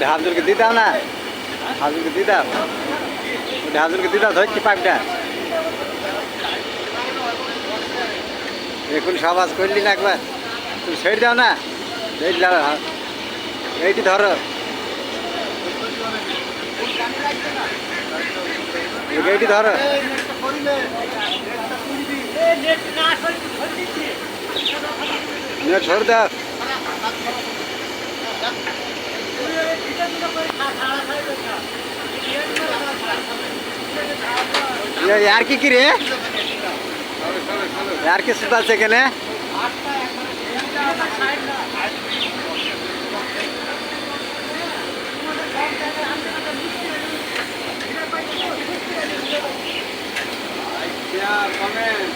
হাজুরকে দিয়ে দাও না, হাজুরকে দিয়ে দাও, হাজুরকে দিয়ে দাও, ধরছি পাইপটা। এখন সবাজ করলি না একবার, তুমি ছেড়ে দাও না, এইটি ধরো, এইটি ধরো, নেট ছড় দাও। यार की रे यार के सुता से केने क्या कमेंट